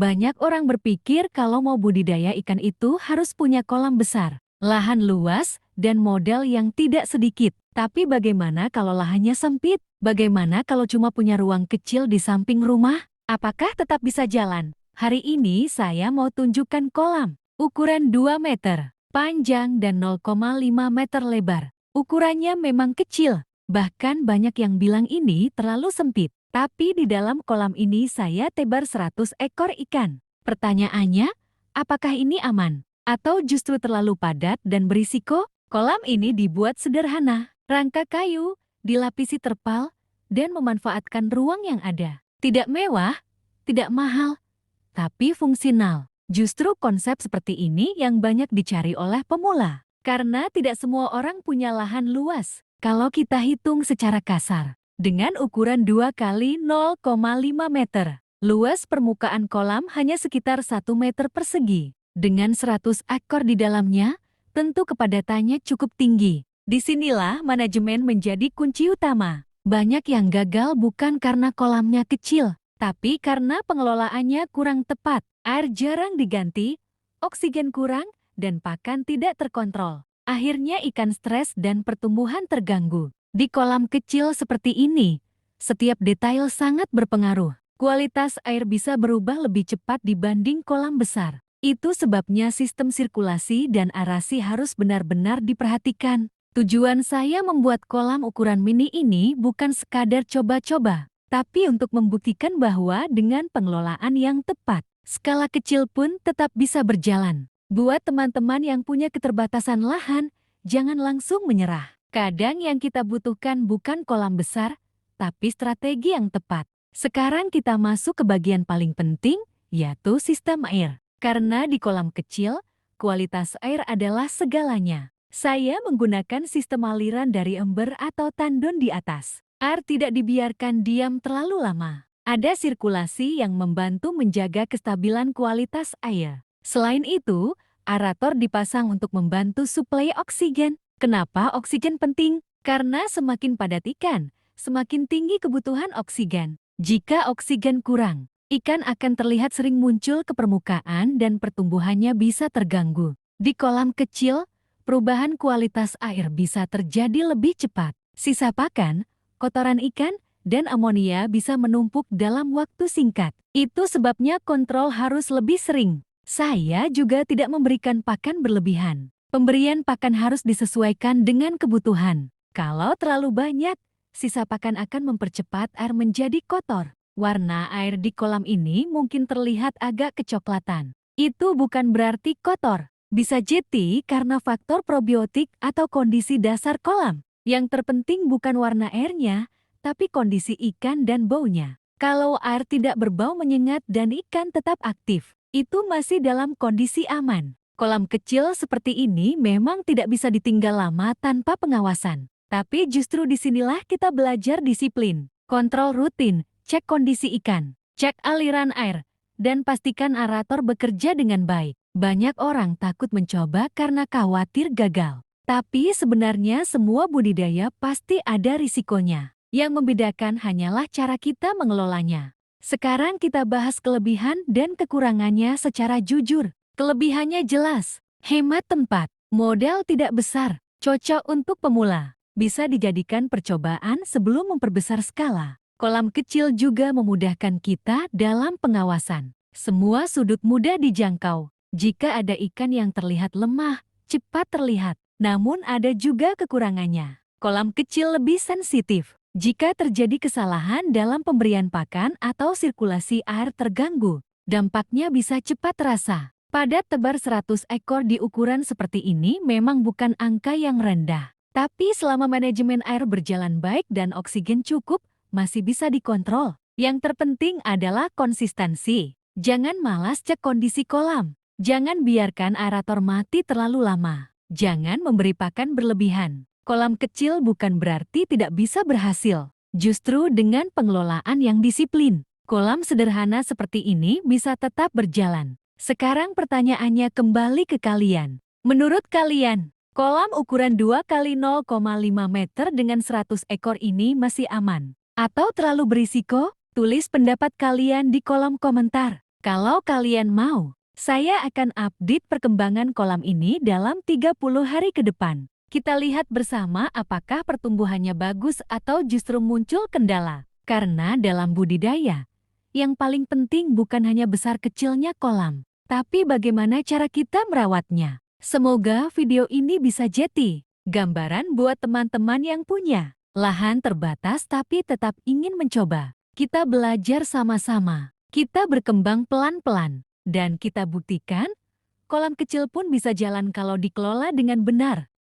Banyak orang berpikir kalau mau budidaya ikan itu harus punya kolam besar, lahan luas, dan modal yang tidak sedikit. Tapi bagaimana kalau lahannya sempit? Bagaimana kalau cuma punya ruang kecil di samping rumah? Apakah tetap bisa jalan? Hari ini saya mau tunjukkan kolam. Ukuran 2 meter, panjang dan 0,5 meter lebar. Ukurannya memang kecil, bahkan banyak yang bilang ini terlalu sempit. Tapi di dalam kolam ini saya tebar 100 ekor ikan. Pertanyaannya, apakah ini aman? Atau justru terlalu padat dan berisiko? Kolam ini dibuat sederhana, rangka kayu, dilapisi terpal, dan memanfaatkan ruang yang ada. Tidak mewah, tidak mahal, tapi fungsional. Justru konsep seperti ini yang banyak dicari oleh pemula. Karena tidak semua orang punya lahan luas. Kalau kita hitung secara kasar, dengan ukuran 2 kali 0,5 meter, luas permukaan kolam hanya sekitar 1 meter persegi. Dengan 100 ekor di dalamnya, tentu kepadatannya cukup tinggi. Disinilah manajemen menjadi kunci utama. Banyak yang gagal bukan karena kolamnya kecil, tapi karena pengelolaannya kurang tepat. Air jarang diganti, oksigen kurang, dan pakan tidak terkontrol. Akhirnya ikan stres dan pertumbuhan terganggu. Di kolam kecil seperti ini, setiap detail sangat berpengaruh. Kualitas air bisa berubah lebih cepat dibanding kolam besar. Itu sebabnya sistem sirkulasi dan arasi harus benar-benar diperhatikan. Tujuan saya membuat kolam ukuran mini ini bukan sekadar coba-coba, tapi untuk membuktikan bahwa dengan pengelolaan yang tepat, skala kecil pun tetap bisa berjalan. Buat teman-teman yang punya keterbatasan lahan, jangan langsung menyerah. Kadang yang kita butuhkan bukan kolam besar, tapi strategi yang tepat. Sekarang kita masuk ke bagian paling penting, yaitu sistem air. Karena di kolam kecil, kualitas air adalah segalanya. Saya menggunakan sistem aliran dari ember atau tandon di atas. Air tidak dibiarkan diam terlalu lama. Ada sirkulasi yang membantu menjaga kestabilan kualitas air. Selain itu, aerator dipasang untuk membantu suplai oksigen. Kenapa oksigen penting? Karena semakin padat ikan, semakin tinggi kebutuhan oksigen. Jika oksigen kurang, ikan akan terlihat sering muncul ke permukaan dan pertumbuhannya bisa terganggu. Di kolam kecil, perubahan kualitas air bisa terjadi lebih cepat. Sisa pakan, kotoran ikan, dan amonia bisa menumpuk dalam waktu singkat. Itu sebabnya kontrol harus lebih sering. Saya juga tidak memberikan pakan berlebihan. Pemberian pakan harus disesuaikan dengan kebutuhan. Kalau terlalu banyak, sisa pakan akan mempercepat air menjadi kotor. Warna air di kolam ini mungkin terlihat agak kecoklatan. Itu bukan berarti kotor. Bisa jadi karena faktor probiotik atau kondisi dasar kolam. Yang terpenting bukan warna airnya, tapi kondisi ikan dan baunya. Kalau air tidak berbau menyengat dan ikan tetap aktif, itu masih dalam kondisi aman. Kolam kecil seperti ini memang tidak bisa ditinggal lama tanpa pengawasan. Tapi justru disinilah kita belajar disiplin, kontrol rutin, cek kondisi ikan, cek aliran air, dan pastikan aerator bekerja dengan baik. Banyak orang takut mencoba karena khawatir gagal. Tapi sebenarnya semua budidaya pasti ada risikonya. Yang membedakan hanyalah cara kita mengelolanya. Sekarang kita bahas kelebihan dan kekurangannya secara jujur. Kelebihannya jelas, hemat tempat, modal tidak besar, cocok untuk pemula. Bisa dijadikan percobaan sebelum memperbesar skala. Kolam kecil juga memudahkan kita dalam pengawasan. Semua sudut mudah dijangkau. Jika ada ikan yang terlihat lemah, cepat terlihat. Namun ada juga kekurangannya. Kolam kecil lebih sensitif. Jika terjadi kesalahan dalam pemberian pakan atau sirkulasi air terganggu, dampaknya bisa cepat terasa. Padat tebar 100 ekor di ukuran seperti ini memang bukan angka yang rendah. Tapi selama manajemen air berjalan baik dan oksigen cukup, masih bisa dikontrol. Yang terpenting adalah konsistensi. Jangan malas cek kondisi kolam. Jangan biarkan aerator mati terlalu lama. Jangan memberi pakan berlebihan. Kolam kecil bukan berarti tidak bisa berhasil. Justru dengan pengelolaan yang disiplin, kolam sederhana seperti ini bisa tetap berjalan. Sekarang pertanyaannya kembali ke kalian. Menurut kalian, kolam ukuran 2 kali 0,5 meter dengan 100 ekor ini masih aman? Atau terlalu berisiko? Tulis pendapat kalian di kolom komentar. Kalau kalian mau, saya akan update perkembangan kolam ini dalam 30 hari ke depan. Kita lihat bersama apakah pertumbuhannya bagus atau justru muncul kendala. Karena dalam budidaya, yang paling penting bukan hanya besar kecilnya kolam, tapi bagaimana cara kita merawatnya. Semoga video ini bisa jadi gambaran buat teman-teman yang punya lahan terbatas tapi tetap ingin mencoba. Kita belajar sama-sama. Kita berkembang pelan-pelan. Dan kita buktikan, kolam kecil pun bisa jalan kalau dikelola dengan benar.